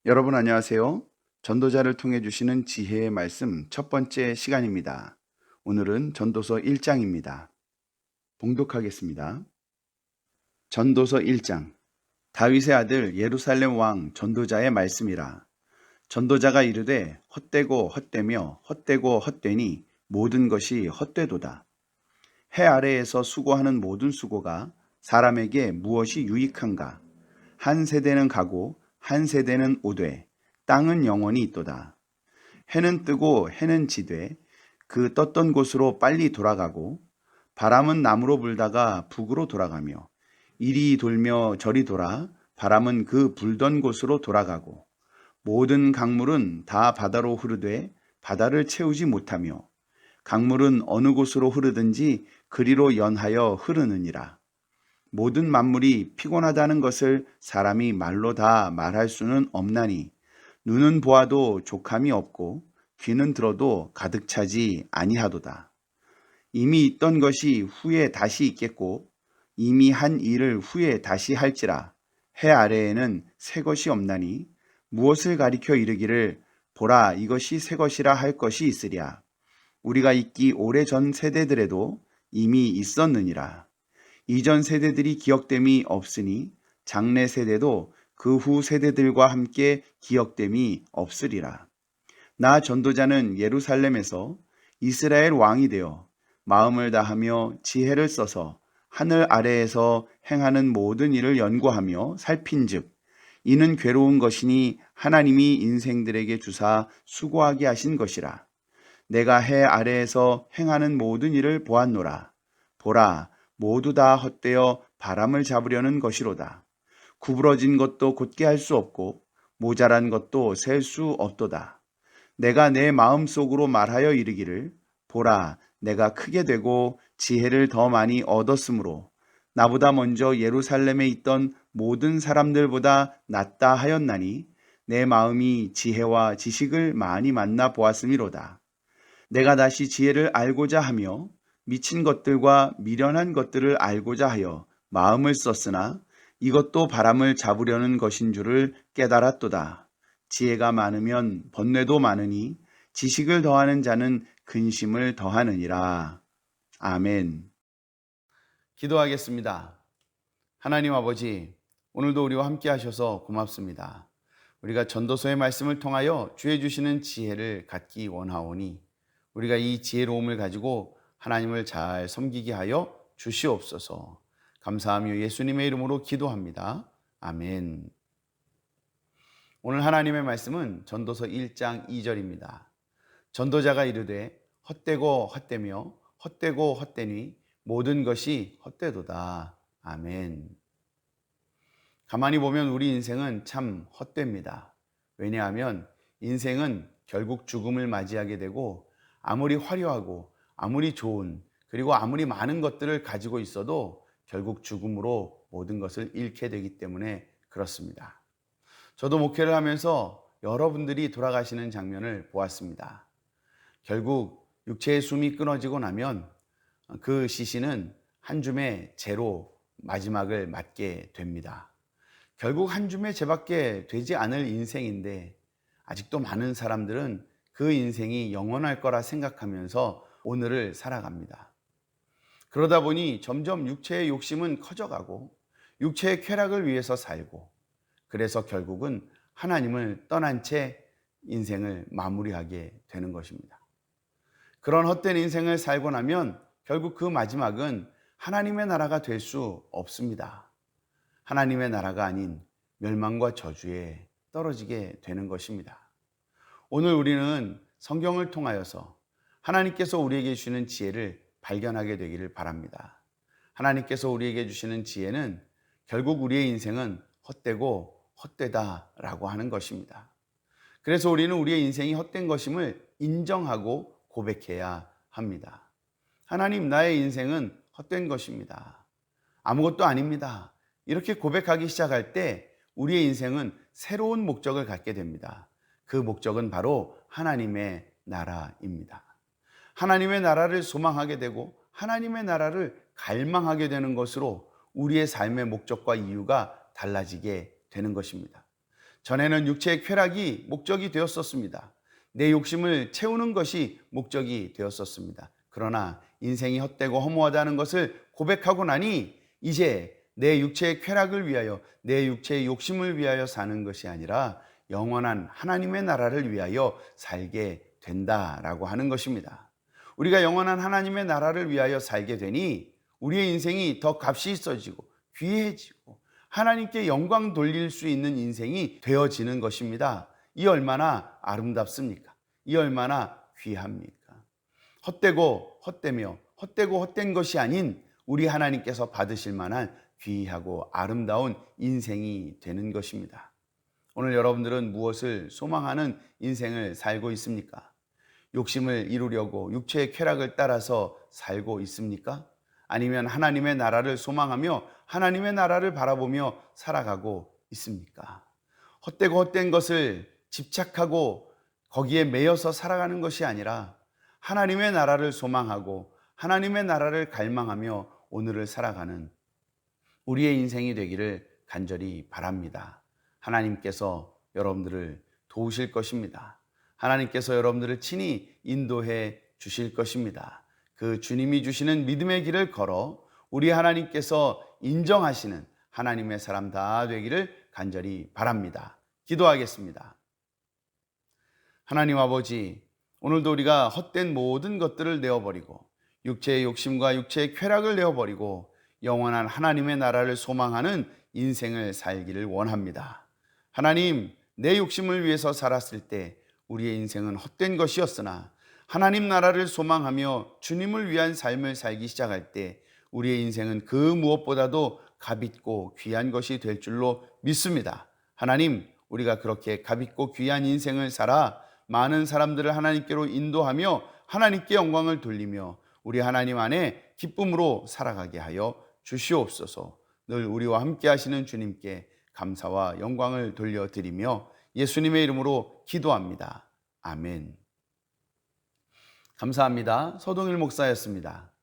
여러분 안녕하세요. 전도자를 통해 주시는 지혜의 말씀 첫 번째 시간입니다. 오늘은 전도서 1장입니다. 봉독하겠습니다. 전도서 1장. 다윗의 아들 예루살렘 왕 전도자의 말씀이라. 전도자가 이르되 헛되고 헛되며 헛되고 헛되니 모든 것이 헛되도다. 해 아래에서 수고하는 모든 수고가 사람에게 무엇이 유익한가? 한 세대는 가고 한 세대는 오되 땅은 영원히 있도다. 해는 뜨고 해는 지되 그 떴던 곳으로 빨리 돌아가고 바람은 남으로 불다가 북으로 돌아가며 이리 돌며 저리 돌아 바람은 그 불던 곳으로 돌아가고 모든 강물은 다 바다로 흐르되 바다를 채우지 못하며 강물은 어느 곳으로 흐르든지 그리로 연하여 흐르느니라. 모든 만물이 피곤하다는 것을 사람이 말로 다 말할 수는 없나니 눈은 보아도 족함이 없고 귀는 들어도 가득 차지 아니하도다. 이미 있던 것이 후에 다시 있겠고 이미 한 일을 후에 다시 할지라. 해 아래에는 새 것이 없나니 무엇을 가리켜 이르기를 보라 이것이 새 것이라 할 것이 있으랴. 우리가 있기 오래전 세대들에도 이미 있었느니라. 이전 세대들이 기억됨이 없으니 장래 세대도 그 후 세대들과 함께 기억됨이 없으리라. 나 전도자는 예루살렘에서 이스라엘 왕이 되어 마음을 다하며 지혜를 써서 하늘 아래에서 행하는 모든 일을 연구하며 살핀즉 이는 괴로운 것이니 하나님이 인생들에게 주사 수고하게 하신 것이라. 내가 해 아래에서 행하는 모든 일을 보았노라. 보라 모두 다 헛되어 바람을 잡으려는 것이로다. 구부러진 것도 곧게 할 수 없고 모자란 것도 셀 수 없도다. 내가 내 마음속으로 말하여 이르기를 보라 내가 크게 되고 지혜를 더 많이 얻었으므로 나보다 먼저 예루살렘에 있던 모든 사람들보다 낫다 하였나니 내 마음이 지혜와 지식을 많이 만나 보았음이로다. 내가 다시 지혜를 알고자 하며 미친 것들과 미련한 것들을 알고자 하여 마음을 썼으나 이것도 바람을 잡으려는 것인 줄을 깨달았도다. 지혜가 많으면 번뇌도 많으니 지식을 더하는 자는 근심을 더하느니라. 아멘. 기도하겠습니다. 하나님 아버지, 오늘도 우리와 함께 하셔서 고맙습니다. 우리가 전도서의 말씀을 통하여 주의 주시는 지혜를 갖기 원하오니 우리가 이 지혜로움을 가지고 하나님을 잘 섬기게 하여 주시옵소서. 감사하며 예수님의 이름으로 기도합니다. 아멘. 오늘 하나님의 말씀은 전도서 1장 2절입니다. 전도자가 이르되 헛되고 헛되며 헛되고 헛되니 모든 것이 헛되도다. 아멘. 가만히 보면 우리 인생은 참 헛됩니다. 왜냐하면 인생은 결국 죽음을 맞이하게 되고 아무리 화려하고 아무리 좋은 그리고 아무리 많은 것들을 가지고 있어도 결국 죽음으로 모든 것을 잃게 되기 때문에 그렇습니다. 저도 목회를 하면서 여러분들이 돌아가시는 장면을 보았습니다. 결국 육체의 숨이 끊어지고 나면 그 시신은 한 줌의 재로 마지막을 맞게 됩니다. 결국 한 줌의 재밖에 되지 않을 인생인데 아직도 많은 사람들은 그 인생이 영원할 거라 생각하면서 오늘을 살아갑니다. 그러다 보니 점점 육체의 욕심은 커져가고 육체의 쾌락을 위해서 살고 그래서 결국은 하나님을 떠난 채 인생을 마무리하게 되는 것입니다. 그런 헛된 인생을 살고 나면 결국 그 마지막은 하나님의 나라가 될 수 없습니다. 하나님의 나라가 아닌 멸망과 저주에 떨어지게 되는 것입니다. 오늘 우리는 성경을 통하여서 하나님께서 우리에게 주시는 지혜를 발견하게 되기를 바랍니다. 하나님께서 우리에게 주시는 지혜는 결국 우리의 인생은 헛되고 헛되다라고 하는 것입니다. 그래서 우리는 우리의 인생이 헛된 것임을 인정하고 고백해야 합니다. 하나님, 나의 인생은 헛된 것입니다. 아무것도 아닙니다. 이렇게 고백하기 시작할 때 우리의 인생은 새로운 목적을 갖게 됩니다. 그 목적은 바로 하나님의 나라입니다. 하나님의 나라를 소망하게 되고 하나님의 나라를 갈망하게 되는 것으로 우리의 삶의 목적과 이유가 달라지게 되는 것입니다. 전에는 육체의 쾌락이 목적이 되었었습니다. 내 욕심을 채우는 것이 목적이 되었었습니다. 그러나 인생이 헛되고 허무하다는 것을 고백하고 나니 이제 내 육체의 쾌락을 위하여, 내 육체의 욕심을 위하여 사는 것이 아니라 영원한 하나님의 나라를 위하여 살게 된다라고 하는 것입니다. 우리가 영원한 하나님의 나라를 위하여 살게 되니 우리의 인생이 더 값이 있어지고 귀해지고 하나님께 영광 돌릴 수 있는 인생이 되어지는 것입니다. 이 얼마나 아름답습니까? 이 얼마나 귀합니까? 헛되고 헛되며 헛되고 헛된 것이 아닌 우리 하나님께서 받으실 만한 귀하고 아름다운 인생이 되는 것입니다. 오늘 여러분들은 무엇을 소망하는 인생을 살고 있습니까? 욕심을 이루려고 육체의 쾌락을 따라서 살고 있습니까? 아니면 하나님의 나라를 소망하며 하나님의 나라를 바라보며 살아가고 있습니까? 헛되고 헛된 것을 집착하고 거기에 매여서 살아가는 것이 아니라 하나님의 나라를 소망하고 하나님의 나라를 갈망하며 오늘을 살아가는 우리의 인생이 되기를 간절히 바랍니다. 하나님께서 여러분들을 도우실 것입니다. 하나님께서 여러분들을 친히 인도해 주실 것입니다. 그 주님이 주시는 믿음의 길을 걸어 우리 하나님께서 인정하시는 하나님의 사람 다 되기를 간절히 바랍니다. 기도하겠습니다. 하나님 아버지, 오늘도 우리가 헛된 모든 것들을 내어버리고 육체의 욕심과 육체의 쾌락을 내어버리고 영원한 하나님의 나라를 소망하는 인생을 살기를 원합니다. 하나님, 내 욕심을 위해서 살았을 때 우리의 인생은 헛된 것이었으나 하나님 나라를 소망하며 주님을 위한 삶을 살기 시작할 때 우리의 인생은 그 무엇보다도 값있고 귀한 것이 될 줄로 믿습니다. 하나님, 우리가 그렇게 값있고 귀한 인생을 살아 많은 사람들을 하나님께로 인도하며 하나님께 영광을 돌리며 우리 하나님 안에 기쁨으로 살아가게 하여 주시옵소서. 늘 우리와 함께 하시는 주님께 감사와 영광을 돌려드리며 예수님의 이름으로 기도합니다. 아멘. 감사합니다. 서동일 목사였습니다.